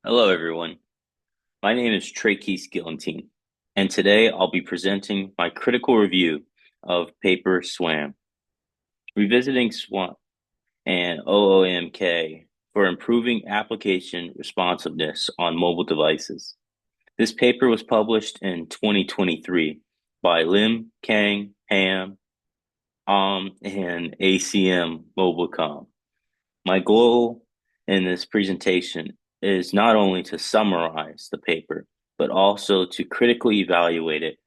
Hello, everyone. My name is Traykiese Gillentine, and today I'll be presenting my critical review of paper SWAM, revisiting SWAM and OOMK for improving application responsiveness on mobile devices. This paper was published in 2023 by Lim, Kang, Ham, and ACM Mobilecom. My goal in this presentation is not only to summarize the paper, but also to critically evaluate it,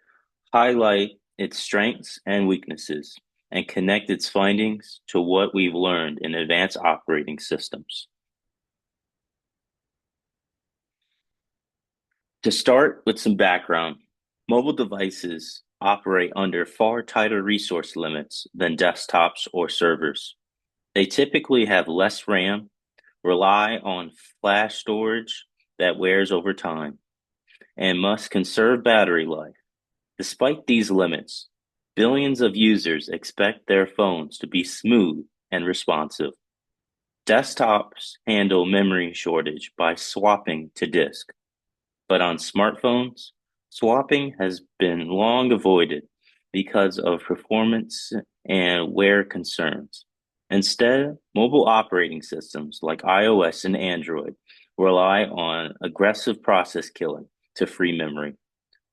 highlight its strengths and weaknesses, and connect its findings to what we've learned in advanced operating systems. To start with some background, mobile devices operate under far tighter resource limits than desktops or servers. They typically have less RAM, rely on flash storage that wears over time, and must conserve battery life. Despite these limits, billions of users expect their phones to be smooth and responsive. Desktops handle memory shortage by swapping to disk, but on smartphones, swapping has been long avoided because of performance and wear concerns. Instead, mobile operating systems like iOS and Android rely on aggressive process killing to free memory.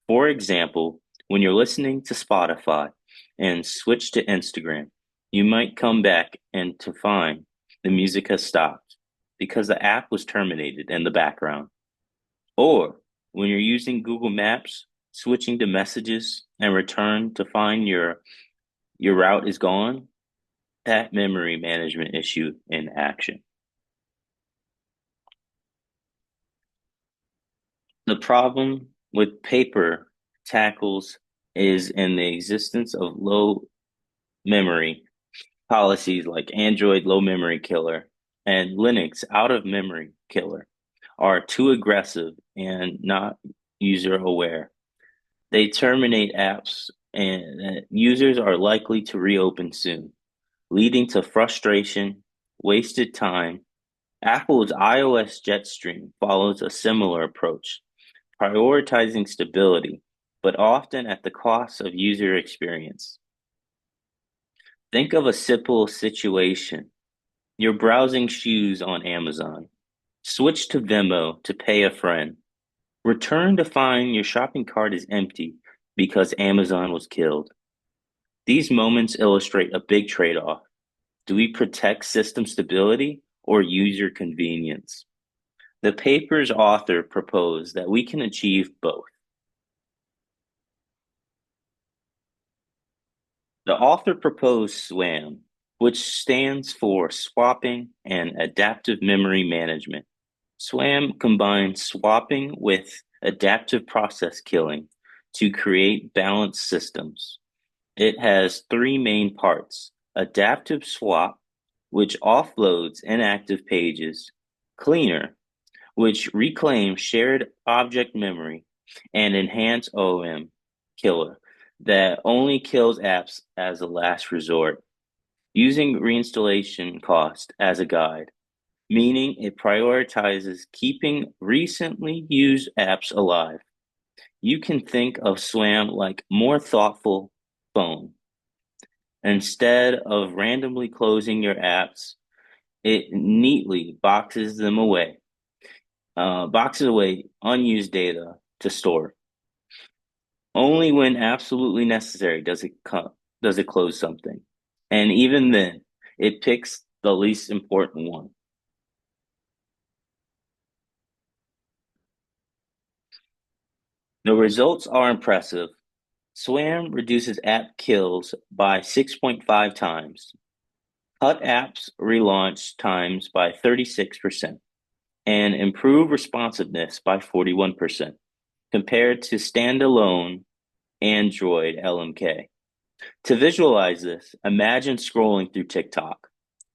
For example, when you're listening to Spotify and switch to Instagram, you might come back and to find the music has stopped because the app was terminated in the background. Or when you're using Google Maps, switching to messages and return to find your route is gone, that memory management issue in action. The problem with paper tackles is in the existence of low memory policies like Android low memory killer and Linux out of memory killer are too aggressive and not user aware. They terminate apps and users are likely to reopen soon, leading to frustration, wasted time. Apple's iOS Jetstream follows a similar approach, prioritizing stability, but often at the cost of user experience. Think of a simple situation. You're browsing shoes on Amazon. Switch to Venmo to pay a friend. Return to find your shopping cart is empty because Amazon was killed. These moments illustrate a big trade-off. Do we protect system stability or user convenience? The paper's author proposed that we can achieve both. The author proposed SWAM, which stands for Swapping and Adaptive Memory Management. SWAM combines swapping with adaptive process killing to create balanced systems. It has three main parts: adaptive swap, which offloads inactive pages; cleaner, which reclaims shared object memory; and enhance OM killer that only kills apps as a last resort, using reinstallation cost as a guide, meaning it prioritizes keeping recently used apps alive. You can think of SWAM like more thoughtful phone. Instead of randomly closing your apps, it neatly boxes away unused data to store. Only when absolutely necessary does it close something. And even then, it picks the least important one. The results are impressive. SWAM reduces app kills by 6.5 times, cut apps relaunch times by 36%, and improve responsiveness by 41% compared to standalone Android LMK. To visualize this, imagine scrolling through TikTok,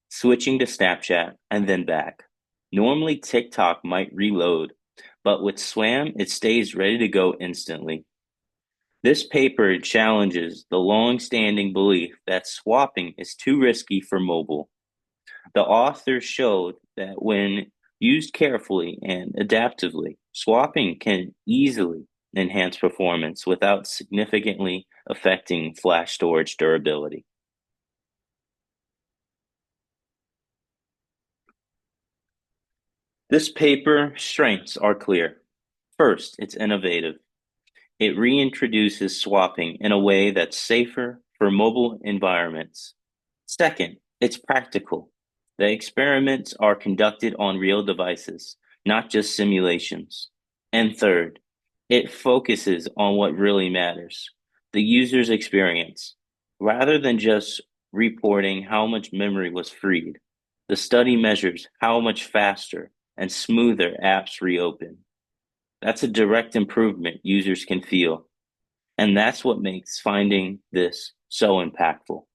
switching to Snapchat, and then back. Normally, TikTok might reload, but with SWAM, it stays ready to go instantly. This paper challenges the long-standing belief that swapping is too risky for mobile. The authors showed that when Used carefully and adaptively, swapping can easily enhance performance without significantly affecting flash storage durability. This paper's strengths are clear. First, it's innovative. It reintroduces swapping in a way that's safer for mobile environments. Second, it's practical. The experiments are conducted on real devices, not just simulations. And third, it focuses on what really matters, the user's experience, rather than just reporting how much memory was freed. The study measures how much faster and smoother apps reopen. That's a direct improvement users can feel, and that's what makes finding this so impactful.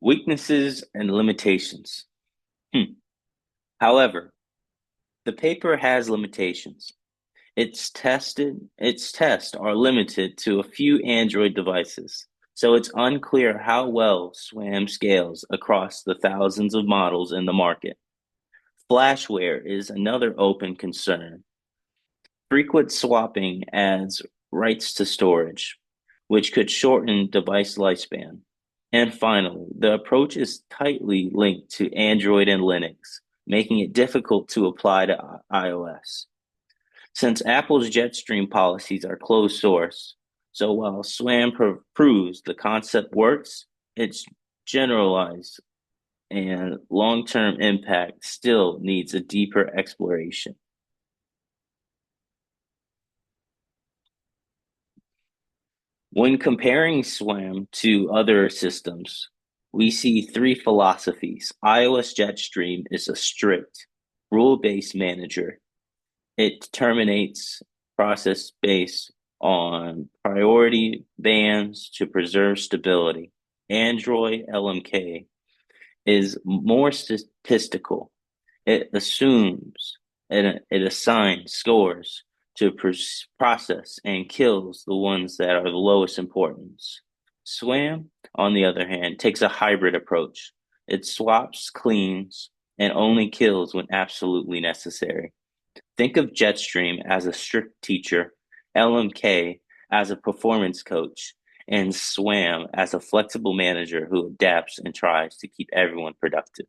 Weaknesses and limitations. However, the paper has limitations. Its tests are limited to a few Android devices, so it's unclear how well SWAM scales across the thousands of models in the market. Flashware is another open concern. Frequent swapping adds writes to storage, which could shorten device lifespan. And finally, the approach is tightly linked to Android and Linux, making it difficult to apply to iOS. Since Apple's Jetstream policies are closed source, so while SWAM proves the concept works, its generalized and long-term impact still needs a deeper exploration. When comparing SWAM to other systems, we see three philosophies. iOS Jetstream is a strict, rule-based manager. It terminates process based on priority bands to preserve stability. Android LMK is more statistical. It assumes and it assigns scores to process and kills the ones that are the lowest importance. SWAM, on the other hand, takes a hybrid approach. It swaps, cleans, and only kills when absolutely necessary. Think of Jetstream as a strict teacher, LMK as a performance coach, and SWAM as a flexible manager who adapts and tries to keep everyone productive.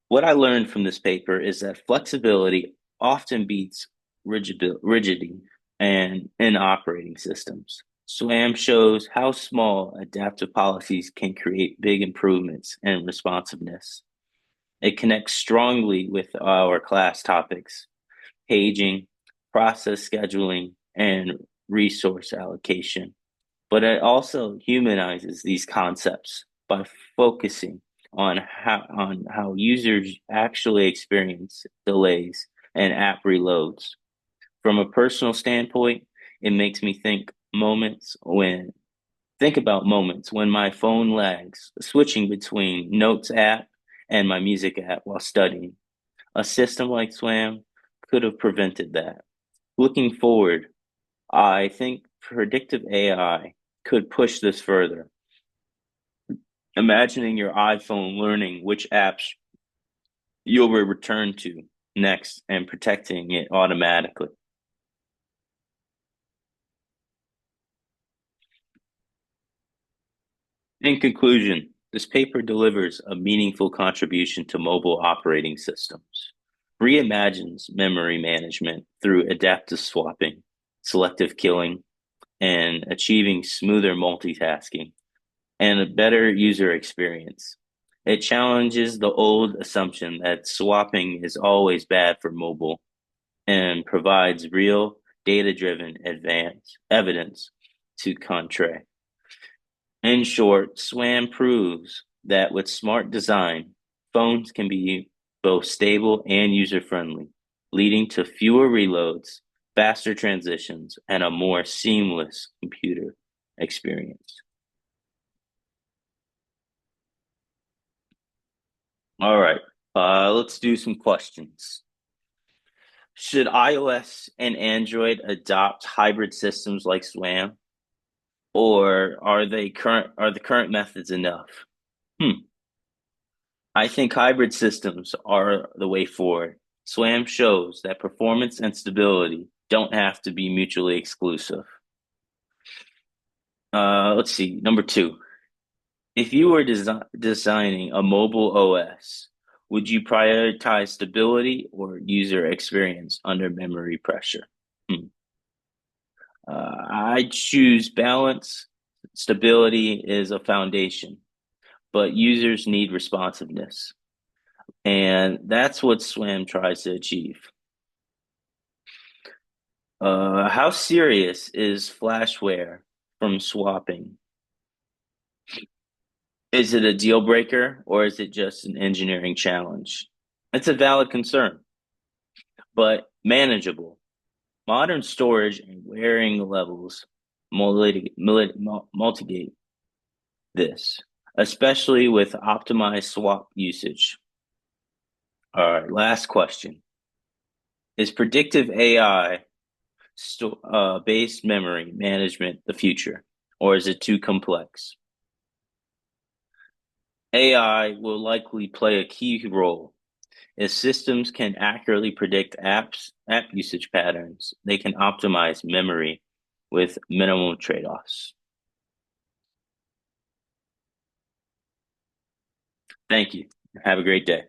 What I learned from this paper is that flexibility often beats rigidity and in operating systems. SWAM shows how small adaptive policies can create big improvements in responsiveness. It connects strongly with our class topics, paging, process scheduling, and resource allocation. But it also humanizes these concepts by focusing on how users actually experience delays and app reloads. From a personal standpoint, it makes me think about moments when my phone lags, switching between Notes app and my music app while studying. A system like SWAM could have prevented that. Looking forward, I think predictive AI could push this further. Imagining your iPhone learning which apps you'll return to next and protecting it automatically. In conclusion, this paper delivers a meaningful contribution to mobile operating systems, reimagines memory management through adaptive swapping, selective killing, and achieving smoother multitasking and a better user experience. It challenges the old assumption that swapping is always bad for mobile and provides real data-driven advance evidence to contrary. In short, SWAM proves that with smart design, phones can be both stable and user-friendly, leading to fewer reloads, faster transitions, and a more seamless computer experience. All right, let's do some questions. Should iOS and Android adopt hybrid systems like SWAM? Or are the current methods enough? Hmm. I think hybrid systems are the way forward. SWAM shows that performance and stability don't have to be mutually exclusive. Let's see. Number two. If you were designing a mobile OS, would you prioritize stability or user experience under memory pressure? Hmm. I'd choose balance. Stability is a foundation, but users need responsiveness. And that's what SWAM tries to achieve. How serious is flashware from swapping? Is it a deal breaker or is it just an engineering challenge? It's a valid concern, but manageable. Modern storage and wearing levels mitigate this, especially with optimized swap usage. All right, last question. Is predictive AI based memory management the future, or is it too complex? AI will likely play a key role. If systems can accurately predict app usage patterns, they can optimize memory with minimal trade-offs. Thank you. Have a great day.